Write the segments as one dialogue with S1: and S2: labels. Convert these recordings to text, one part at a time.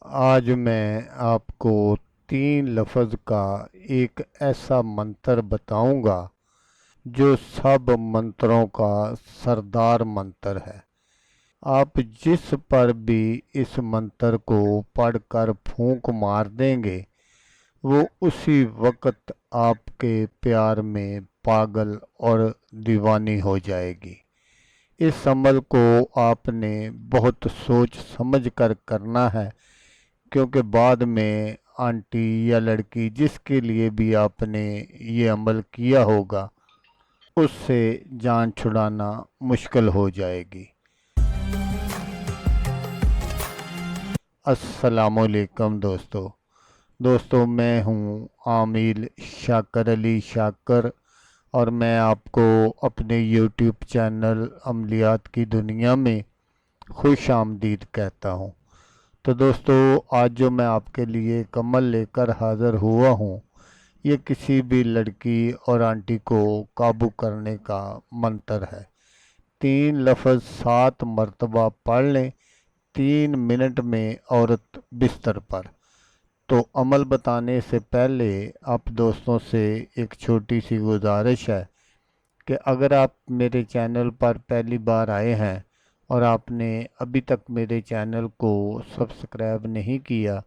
S1: आज मैं आपको 3 लफ्ज़ का एक ऐसा मंत्र बताऊंगा जो सब मंत्रों का सरदार मंत्र है। आप जिस पर भी इस मंत्र को पढ़कर फूंक मार देंगे वो उसी वक्त आपके प्यार में पागल और दीवानी हो जाएगी। इस अमल को आपने बहुत सोच समझ कर करना है, क्योंकि बाद में आंटी या लड़की जिसके लिए भी आपने ये अमल किया होगा उससे जान छुड़ाना मुश्किल हो जाएगी। अस्सलामुअलैकुम दोस्तों, मैं हूँ आमिल शाकर अली शाकर और मैं आपको अपने यूट्यूब चैनल अमलियात की दुनिया में खुश आमदीद कहता हूँ। तो दोस्तों, आज जो मैं आपके लिए एक अमल लेकर हाज़िर हुआ हूँ, ये किसी भी लड़की और आंटी को काबू करने का मंत्र है। 3 लफ्ज़ 7 मरतबा पढ़ लें 3 मिनट में औरत बिस्तर पर। तो अमल बताने से पहले आप दोस्तों से एक छोटी सी गुजारिश है कि अगर आप मेरे चैनल पर पहली बार आए हैं और आपने अभी तक मेरे चैनल को सब्सक्राइब नहीं किया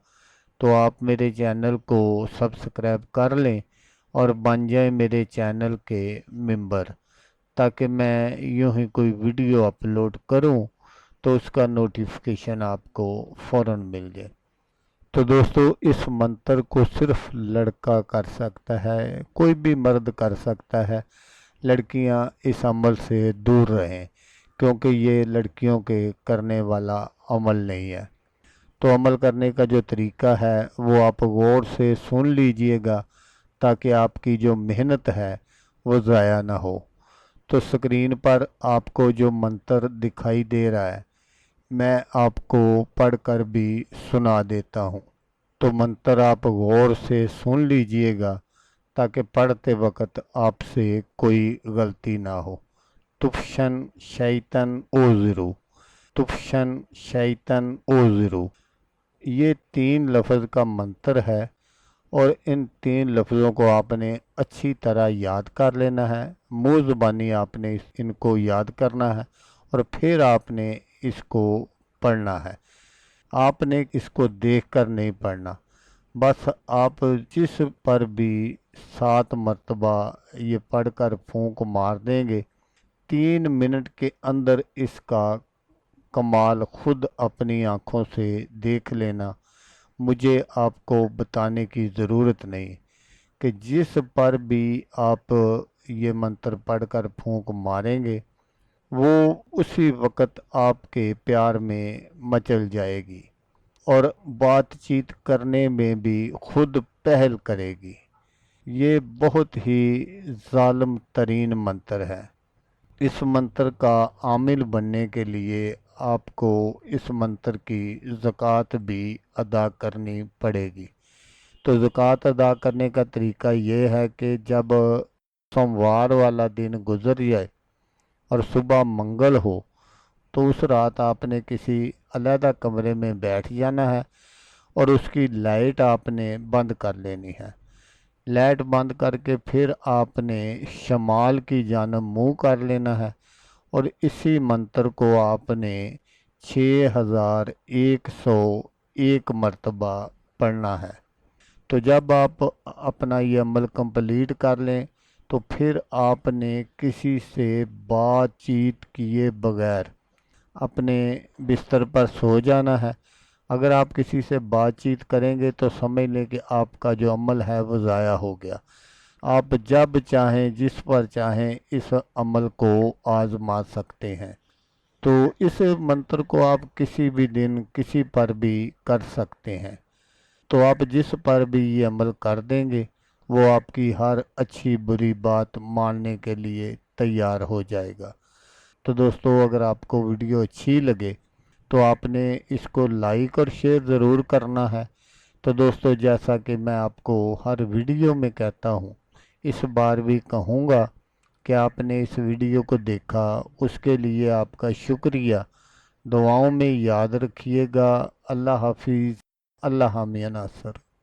S1: तो आप मेरे चैनल को सब्सक्राइब कर लें और बन जाए मेरे चैनल के मेंबर, ताकि मैं यूं ही कोई वीडियो अपलोड करूं तो उसका नोटिफिकेशन आपको फ़ौरन मिल जाए। तो दोस्तों, इस मंत्र को सिर्फ लड़का कर सकता है, कोई भी मर्द कर सकता है। लड़कियां इस अमल से दूर रहें, क्योंकि ये लड़कियों के करने वाला अमल नहीं है। तो अमल करने का जो तरीका है वो आप गौर से सुन लीजिएगा, ताकि आपकी जो मेहनत है वो ज़ाया ना हो। तो स्क्रीन पर आपको जो मंत्र दिखाई दे रहा है मैं आपको पढ़कर भी सुना देता हूँ। तो मंत्र आप गौर से सुन लीजिएगा, ताकि पढ़ते वक्त आपसे कोई गलती ना हो। तुफशन शैतन ओज़रू, तुफशन शैतन ओज़रू, ये 3 लफ्ज़ का मंत्र है और इन 3 लफ्ज़ों को आपने अच्छी तरह याद कर लेना है। मुँह ज़बानी आपने इनको याद करना है और फिर आपने इसको पढ़ना है। आपने इसको देखकर नहीं पढ़ना, बस आप जिस पर भी 7 मरतबा ये पढ़कर फूंक मार देंगे 3 मिनट के अंदर इसका कमाल खुद अपनी आँखों से देख लेना। मुझे आपको बताने की ज़रूरत नहीं कि जिस पर भी आप ये मंत्र पढ़कर फूंक मारेंगे वो उसी वक्त आपके प्यार में मचल जाएगी और बातचीत करने में भी खुद पहल करेगी। ये बहुत ही जालिम तरीन मंत्र है। इस मंत्र का आमिल बनने के लिए आपको इस मंत्र की ज़कात भी अदा करनी पड़ेगी। तो ज़कात अदा करने का तरीका ये है कि जब सोमवार वाला दिन गुजर जाए और सुबह मंगल हो तो उस रात आपने किसी अलहदा कमरे में बैठ जाना है और उसकी लाइट आपने बंद कर लेनी है। लाइट बंद करके फिर आपने शमाल की जानब मुँह कर लेना है और इसी मंत्र को आपने 6101 मरतबा पढ़ना है। तो जब आप अपना ये अमल कंप्लीट कर लें तो फिर आपने किसी से बातचीत किए बगैर अपने बिस्तर पर सो जाना है। अगर आप किसी से बातचीत करेंगे तो समझ लें कि आपका जो अमल है वो ज़ाया हो गया। आप जब चाहें जिस पर चाहें इस अमल को आज़मा सकते हैं। तो इस मंत्र को आप किसी भी दिन किसी पर भी कर सकते हैं। तो आप जिस पर भी ये अमल कर देंगे वो आपकी हर अच्छी बुरी बात मानने के लिए तैयार हो जाएगा। तो दोस्तों, अगर आपको वीडियो अच्छी लगे तो आपने इसको लाइक और शेयर ज़रूर करना है। तो दोस्तों, जैसा कि मैं आपको हर वीडियो में कहता हूँ, इस बार भी कहूँगा कि आपने इस वीडियो को देखा, उसके लिए आपका शुक्रिया। दुआओं में याद रखिएगा। अल्लाह हाफिज़। اللہ حامی ناصر۔